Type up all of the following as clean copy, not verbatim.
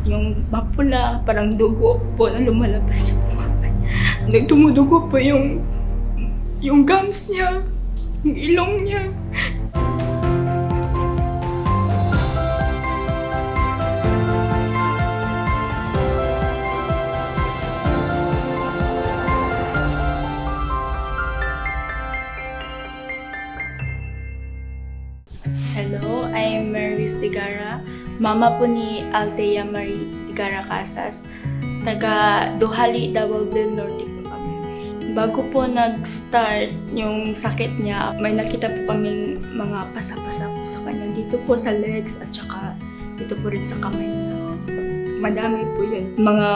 Yung mapula, parang dugo po na lumalabas sa mukha. Nagtumudugo po yung gums niya, yung ilong niya. Hello, I'm Maris Digara, mama po ni Althea Marie Digara Casas. Taga Duhali, Davao del Norte po kami. Bago po nag-start yung sakit niya, may nakita po kaming mga pasa-pasa po sa kanya. Dito po sa legs at saka dito po rin sa kamay niya. Madami po yun. Mga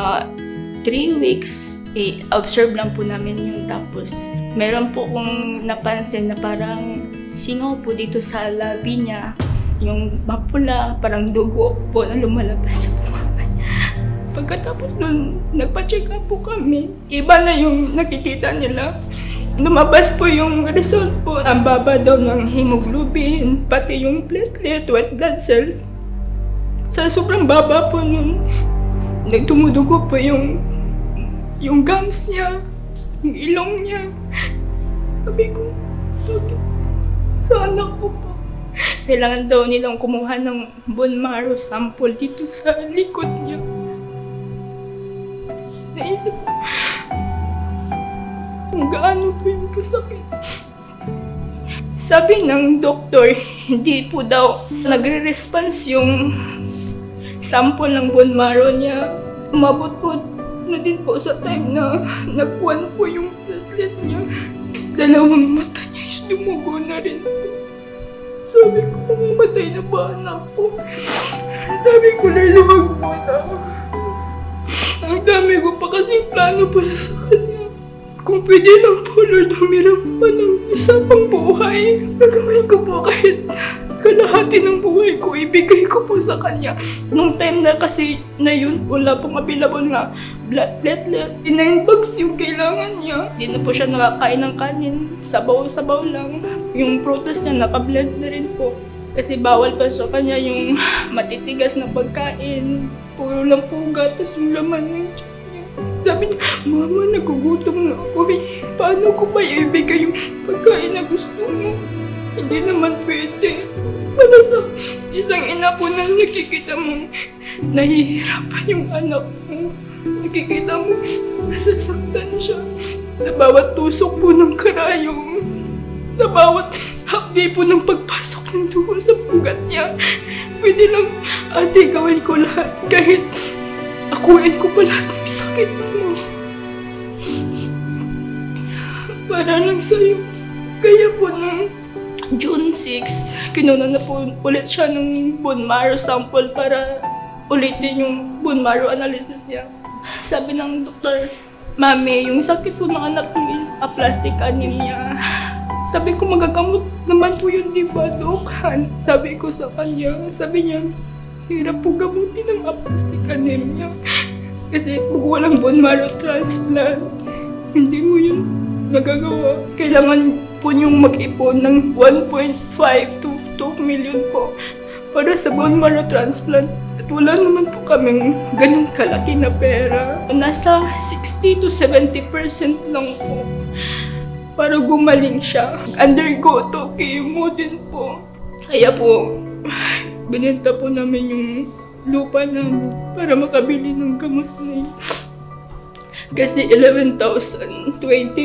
3 weeks, observe lang po namin yun. Tapos meron po kong napansin na parang singaw po dito sa labi niya. Yung mapula, parang dugo po na lumalabas sa mukha. Pagkatapos nun, nagpa-check up po kami. Iba na yung nakikita nila. Lumabas po yung result po. Ang baba daw ng hemoglobin, pati yung platelet, white blood cells. Sa sobrang baba po nun, nagtumudugo po yung gums niya, yung ilong niya. Sabi ko, bakit? Sa anak ko po. Kailangan daw nilang kumuha ng bone marrow sample dito sa likod niya. Naisip ko, kung gaano po yung kasakit. Sabi ng doktor, hindi po daw nagre-response yung sample ng bone marrow niya. Umabot po na din po sa time na nagkuhan po yung platelet niya. 2 mata niya is dumugo na rin po. Sabi ko, mamamatay na ba anak ko? Sabi ko, Lord, wag mo na. Ang dami ko pa kasing plano para sa kanya. Kung pwede lang po, Lord, humirap pa ng isa pang buhay. Nagawin ko po kahit kalahati ng buhay ko, ibigay ko po sa kanya. Nung time na kasi na yun, wala pong available na blood platelet. 9 bags yung kailangan niya. Hindi na po siya nakakain ng kanin. Sabaw-sabaw lang. Yung prutas niya naka-blood na rin po. Kasi bawal pa sa kanya yung matitigas na pagkain. Puro lang po gatas yung laman ng tiyan niya. Sabi niya, Mama, nagugutom na ako. Paano ko ba ibigay yung pagkain na gusto mo? Hindi naman pwede. Para sa isang ina po na nakikita mo, nahihirapan yung anak mo. Nakikita mo, nasasaktan siya. Sa bawat tusok po ng karayong, sa bawat hapdi po ng pagpasok ng dugo sa pugat niya. Pwede lang, ate, gawin ko lahat. Kahit akuin ko pa lahat ng sakit mo. Para lang sa'yo. Kaya po nung June 6, kinuna na po ulit siya ng bone marrow sample para ulitin yung bone marrow analysis niya. Sabi ng doktor, Mami, yung sakit po ng anak mo is aplastic anemia. Sabi ko, magagamot naman po yun, di ba, Dok? Sabi ko sa kanya, sabi niya, hirap po gamutin ng aplastic anemia. Kasi kung walang bone marrow transplant, hindi mo yun magagawa. Kailangan po niyong mag-ipon ng 1.5 to 2 million po para sa bone marrow transplant. At wala naman po kaming ganun kalaki na pera. Nasa 60 to 70% lang po para gumaling siya. Undergo to chemo din po. Kaya po, binenta po namin yung lupa namin para makabili ng gamot na yun. Kasi 11,020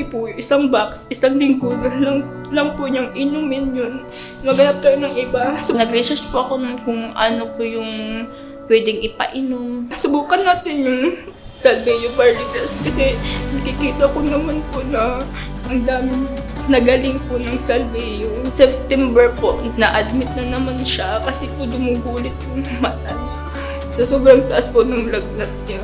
po isang box, isang linggo lang po niyang inumin yun. Maghanap tayo ng iba. So, nag-research po ako kung ano po yung pwedeng ipainom. Subukan natin yung Salveyo Barley Grass kasi nakikita ko naman po na ang daming nagaling po ng Salveyo. September po, na-admit na naman siya kasi po dumugulit yung mata niya. Sa sobrang taas po ng lagnat niya.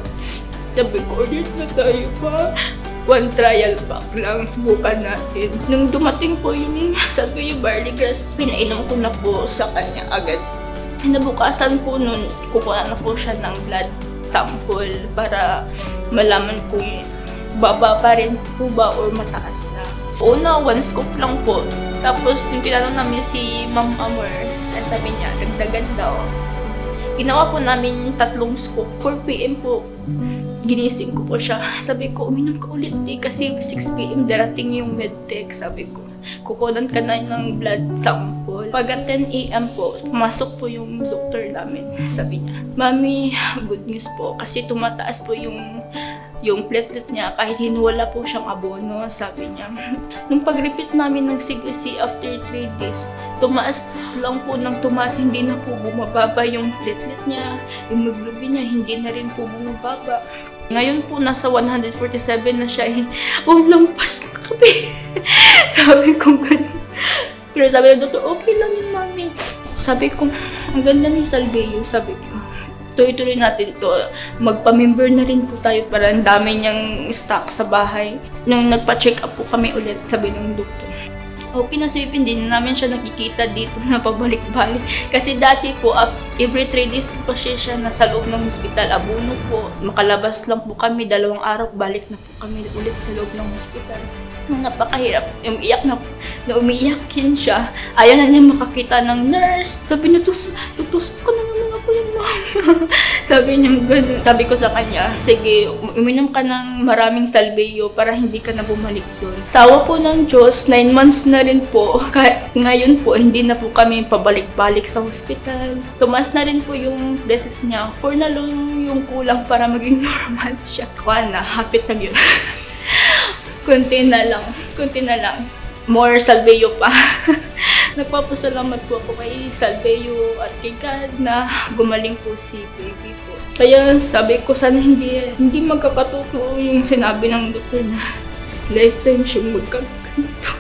Sabi ko, ulit na tayo pa. 1 trial pack lang, subukan natin. Nung dumating po yung Salveyo Barley Grass, pinainom ko na po sa kanya agad. Nabukasan po nun, kukuha na po siya ng blood sample para malaman kung baba pa rin po ba or mataas na. Una, 1 scoop lang po. Tapos, yung tinanong namin si Ma'am Amor, sabi niya, dagdagan daw. Ginawa po namin 3 scoop. 4 p.m. po, ginising ko po siya. Sabi ko, uminom ka ulit kasi 6 p.m. darating yung medtech. Sabi ko, kukunan ka na ng blood sample. Pag 10 a.m. po, pumasok po yung doktor namin. Sabi niya, Mami, good news po kasi tumataas po yung platelet niya kahit hinuwala po siyang abono, sabi niya. Nung pag-repeat namin ng CBC after 3 days, tumaas lang po ng tumaas, hindi na po bumababa yung platelet niya, yung hemoglobin niya, hindi na rin po bumababa. Ngayon po, nasa 147 na siya eh. Lampas na kami. Sabi ko gano'n. Pero sabi ng doktor, okay lang yun, Mami. Sabi ko, ang ganda ni Salveyo, sabi ko. Tuloy-tuloy natin ito. Magpa-member na rin po tayo para ang dami niyang stock sa bahay. Nung nagpa-check up po kami ulit, sabi ng doktor, okay na safe, hindi na namin siya nakikita dito na pabalik-balik. Kasi dati po, every 3 days po kasi siya nasa loob ng hospital. Abono po, makalabas lang po kami, 2 araw, balik na po kami ulit sa loob ng hospital. Napakahirap, umiiyakin siya. Ayaw na niya makakita ng nurse. Sabi niya, tutusok ka na naman ako yung mama. Sabi niya gano'n. Sabi ko sa kanya, sige, uminom ka ng maraming Salveyo para hindi ka na bumalik doon. Sawa po ng Diyos, 9 months na rin po. Ngayon po, hindi na po kami pabalik-balik sa hospital. Tumas na rin po yung platelet niya. 4 na lang yung kulang para maging normal siya. Kuha na, hapit na yun. Kunti na lang. More Salveyo pa. Nagpapasalamat po ako kay Salveyo at kay God na gumaling po si baby po. Kaya sabi ko, sana hindi magkapatotoo yung sinabi ng doktor na lifetime siyang magkaganito.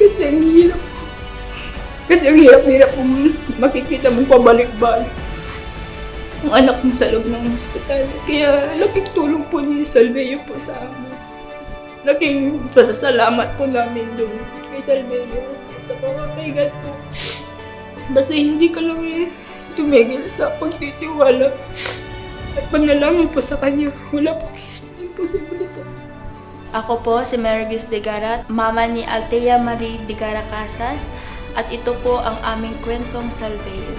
Kasi ang hirap po makikita mo pabalik-balik ang anak mo sa loob ng hospital. Kaya laking tulong po ni Salveyo po sa amin. Laking pasasalamat po namin doon kay Salveyo. Sa pagkakaigat po. Basta hindi ka lang tumigil sa pagtitiwala at panalangin po sa kanya. Wala po imposible po. Ako po si Mergis Digara, mama ni Althea Marie Digara Casas, at ito po ang aming kwentong Salveyo.